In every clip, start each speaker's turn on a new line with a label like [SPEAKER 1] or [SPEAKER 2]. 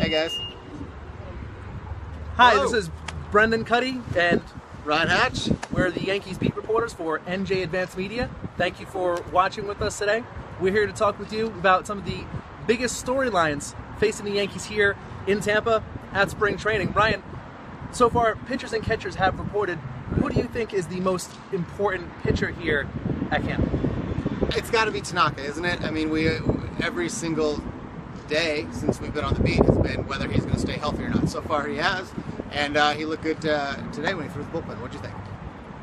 [SPEAKER 1] Hey guys.
[SPEAKER 2] Hi,
[SPEAKER 1] Hello.
[SPEAKER 2] This is Brendan Kuty and
[SPEAKER 1] Ryan Hatch.
[SPEAKER 2] we're the Yankees beat reporters for NJ Advanced Media. Thank you for watching with us today. We're here to talk with you about some of the biggest storylines facing the Yankees here in Tampa at spring training. Ryan, so far pitchers and catchers have reported. Who do you think is the most important pitcher here at camp?
[SPEAKER 1] It's got to be Tanaka, isn't it? I mean, we every single day since we've been on the beat has been whether he's going to stay healthy or not. So far he has, and he looked good today when he threw the bullpen. What'd you think?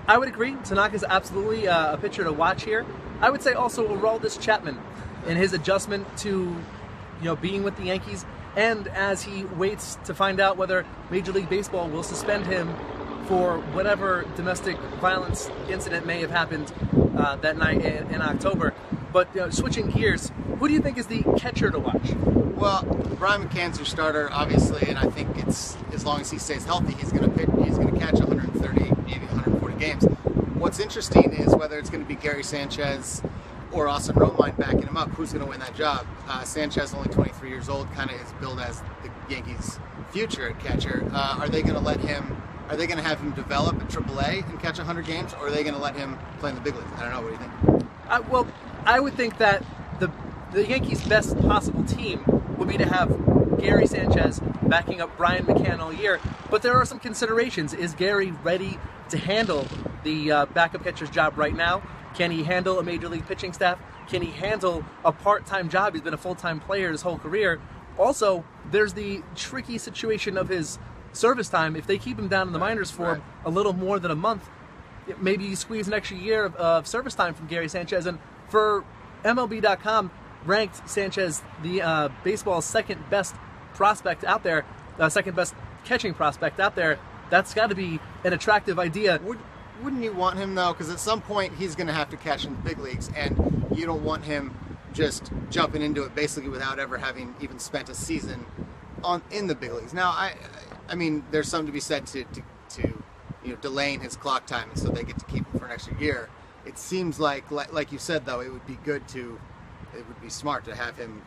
[SPEAKER 2] I would agree. Tanaka's absolutely a pitcher to watch here. I would say also Aroldis Chapman in his adjustment to being with the Yankees, and as he waits to find out whether Major League Baseball will suspend him for whatever domestic violence incident may have happened that night in October. But switching gears, who do you think is the catcher to watch?
[SPEAKER 1] Well, Brian McCann's your starter, obviously, and I think it's as long as he stays healthy, he's going to pitch. He's going to catch 130, maybe 140 games. What's interesting is whether it's going to be Gary Sanchez or Austin Romine backing him up. Who's going to win that job? Sanchez, only 23 years old, kind of is billed as the Yankees' future at catcher. Are they going to let him? Are they going to have him develop at AAA and catch 100 games, or are they going to let him play in the big leagues? I don't know. What do you think?
[SPEAKER 2] Well, I would think that the Yankees' best possible team would be to have Gary Sanchez backing up Brian McCann all year. But there are some considerations. Is Gary ready to handle the backup catcher's job right now? Can he handle a major league pitching staff? Can he handle a part-time job? He's been a full-time player his whole career. Also, there's the tricky situation of his service time. If they keep him down in the minors for a little more than a month, maybe you squeeze an extra year of service time from Gary Sanchez. And for MLB.com, ranked Sanchez the baseball's second best prospect out there, second best catching prospect out there. That's got to be an attractive idea.
[SPEAKER 1] Wouldn't you want him, though? Because at some point he's going to have to catch in the big leagues, and you don't want him just jumping into it basically without ever having even spent a season in the big leagues. Now, I mean, there's something to be said to delaying his clock time, and so they get to keep him for an extra year. It seems like you said, though, it would be smart to have him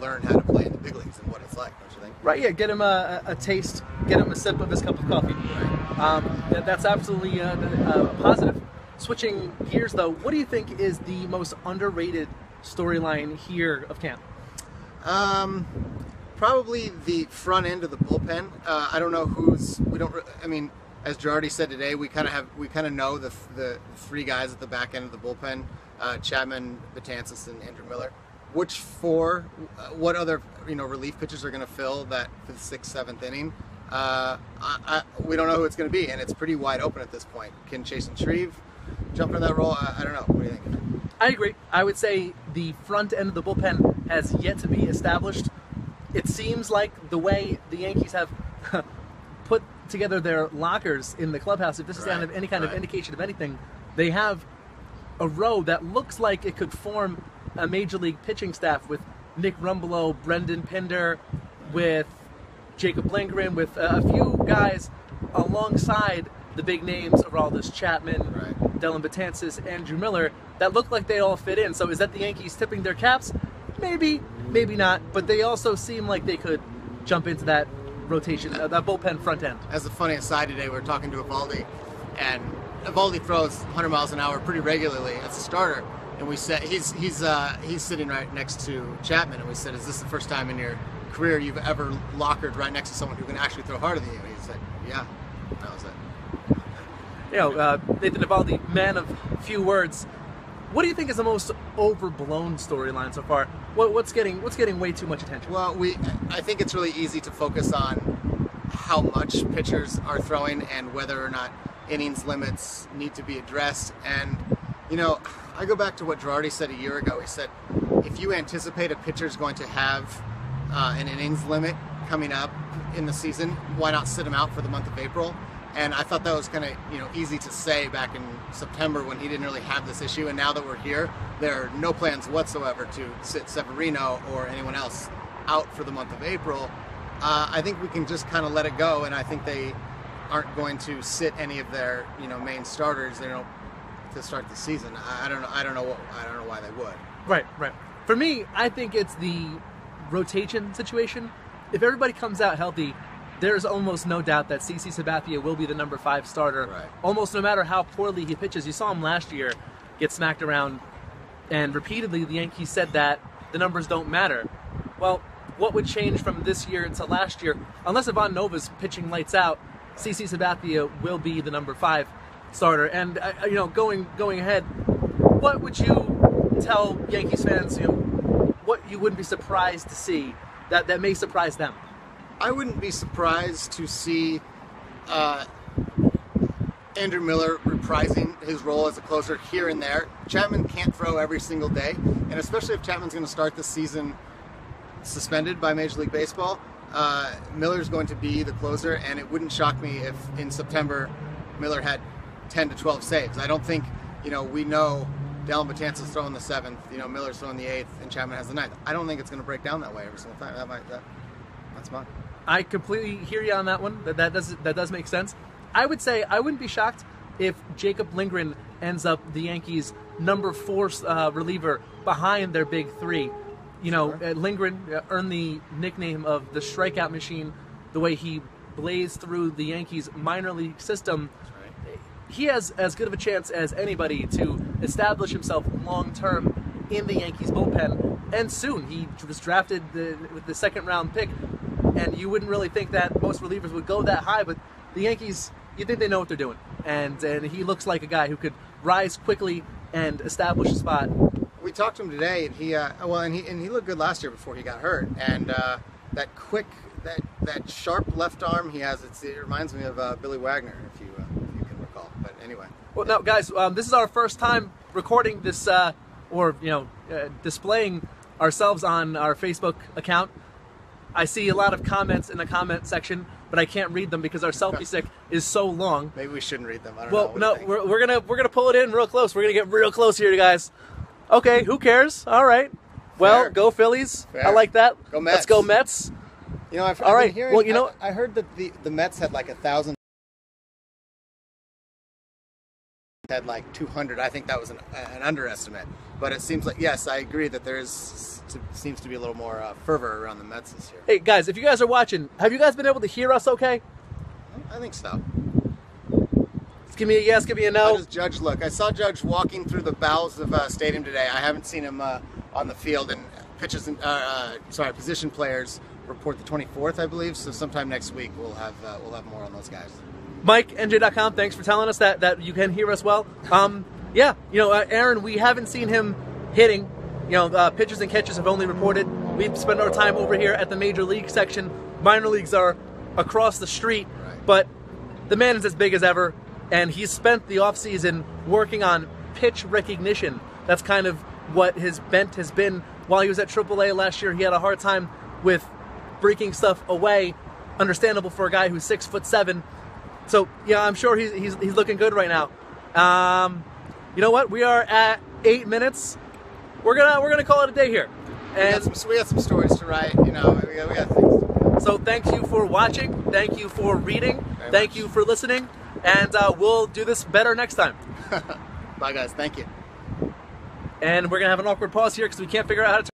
[SPEAKER 1] learn how to play in the big leagues and what it's like, don't you think?
[SPEAKER 2] Right, yeah, get him a taste, get him a sip of his cup of coffee. That's absolutely positive. Switching gears, though, what do you think is the most underrated storyline here of camp?
[SPEAKER 1] Probably the front end of the bullpen. I don't know as Girardi said today, we kind of know the three guys at the back end of the bullpen: Chapman, Betances, and Andrew Miller. What other relief pitchers are going to fill that 5th, 6th, 7th inning? We don't know who it's going to be, and it's pretty wide open at this point. Can Chasen Shreve jump into that role? I don't know. What do you think?
[SPEAKER 2] I agree. I would say the front end of the bullpen has yet to be established. It seems like the way the Yankees have put together their lockers in the clubhouse, if this is any kind of indication of anything, they have a row that looks like it could form a major league pitching staff with Nick Rumbelow, Brendan Pinder, with Jacob Lindgren, with a few guys alongside the big names, Aroldis Chapman, Dellin Betances, Andrew Miller, that look like they all fit in. So is that the Yankees tipping their caps? Maybe, maybe not, but they also seem like they could jump into that rotation, that bullpen front end.
[SPEAKER 1] As a funny aside today, we were talking to Evaldi, and Evaldi throws 100 miles an hour pretty regularly as a starter, and we said he's sitting right next to Chapman, and we said, is this the first time in your career you've ever lockered right next to someone who can actually throw harder than you? And he said, yeah, that was it.
[SPEAKER 2] Nathan Evaldi, man of few words. What do you think is the most overblown storyline so far? What's getting way too much attention?
[SPEAKER 1] Well, I think it's really easy to focus on how much pitchers are throwing and whether or not innings limits need to be addressed. And I go back to what Girardi said a year ago. He said, if you anticipate a pitcher is going to have an innings limit coming up in the season, why not sit him out for the month of April? And I thought that was kind of easy to say back in September when he didn't really have this issue. And now that we're here, there are no plans whatsoever to sit Severino or anyone else out for the month of April. I think we can just kind of let it go, and I think they aren't going to sit any of their main starters to start the season. I don't know why they would.
[SPEAKER 2] Right. For me, I think it's the rotation situation. if everybody comes out healthy, there's almost no doubt that CC Sabathia will be the number 5 starter.
[SPEAKER 1] Right.
[SPEAKER 2] Almost no matter how poorly he pitches. You saw him last year get smacked around, and repeatedly the Yankees said that the numbers don't matter. Well, what would change from this year to last year? Unless Ivan Nova's pitching lights out, CC Sabathia will be the number 5 starter. And going ahead, what would you tell Yankees fans? What you wouldn't be surprised to see that may surprise them?
[SPEAKER 1] I wouldn't be surprised to see Andrew Miller reprising his role as a closer here and there. Chapman can't throw every single day, and especially if Chapman's going to start the season suspended by Major League Baseball, Miller's going to be the closer, and it wouldn't shock me if in September Miller had 10 to 12 saves. I don't think, we know Dellin Betances throwing the 7th, Miller's throwing the 8th, and Chapman has the 9th. I don't think it's going to break down that way every single time. That's mine.
[SPEAKER 2] I completely hear you on that one. That does make sense. I would say I wouldn't be shocked if Jacob Lindgren ends up the Yankees' number 4 reliever behind their big 3. Lindgren earned the nickname of the strikeout machine, the way he blazed through the Yankees minor league system.
[SPEAKER 1] Right.
[SPEAKER 2] He has as good of a chance as anybody to establish himself long-term in the Yankees bullpen, and soon. He was drafted with the 2nd round pick, and you wouldn't really think that most relievers would go that high, but the Yankees, you think they know what they're doing, and he looks like a guy who could rise quickly and establish a spot.
[SPEAKER 1] We talked to him today, and he looked good last year before he got hurt. And that quick, that sharp left arm he has, it reminds me of Billy Wagner, if you can recall. But anyway.
[SPEAKER 2] Well, now guys, this is our first time recording this, displaying ourselves on our Facebook account. I see a lot of comments in the comment section, but I can't read them because our selfie stick is so long.
[SPEAKER 1] Maybe we shouldn't read them. I don't know.
[SPEAKER 2] Well, no, we're gonna pull it in real close. We're gonna get real close here, guys. Okay, who cares? All right. Well,
[SPEAKER 1] Fair.
[SPEAKER 2] Go Phillies.
[SPEAKER 1] Fair.
[SPEAKER 2] I like that.
[SPEAKER 1] Go Mets.
[SPEAKER 2] Let's go Mets.
[SPEAKER 1] I've
[SPEAKER 2] All right.
[SPEAKER 1] been hearing,
[SPEAKER 2] Well,
[SPEAKER 1] I heard that the Mets had like 1,000. Had like 200. I think that was an underestimate. But it seems like, yes, I agree that seems to be a little more fervor around the Mets this year.
[SPEAKER 2] Hey, guys, if you guys are watching, have you guys been able to hear us okay?
[SPEAKER 1] I think so.
[SPEAKER 2] Just give me a yes, give me a no.
[SPEAKER 1] How does Judge look? I saw Judge walking through the bowels of stadium today. I haven't seen him on the field, and position players report the 24th, I believe. So sometime next week we'll have more on those guys.
[SPEAKER 2] Mike, NJ.com, thanks for telling us that you can hear us well. Aaron, we haven't seen him hitting. Pitchers and catchers have only reported. We've spent our time over here at the major league section. Minor leagues are across the street,
[SPEAKER 1] right.
[SPEAKER 2] But the man is as big as ever, and he's spent the offseason working on pitch recognition. That's kind of what his bent has been. While he was at AAA last year, he had a hard time with breaking stuff away. Understandable for a guy who's 6'7". So yeah, I'm sure he's looking good right now. You know what? We are at 8 minutes. We're gonna call it a day here. And
[SPEAKER 1] we got some stories to write. We got things to do.
[SPEAKER 2] So thank you for watching. Thank you for reading. Thank you for listening. And we'll do this better next time.
[SPEAKER 1] Bye, guys. Thank you.
[SPEAKER 2] And we're gonna have an awkward pause here because we can't figure out how to turn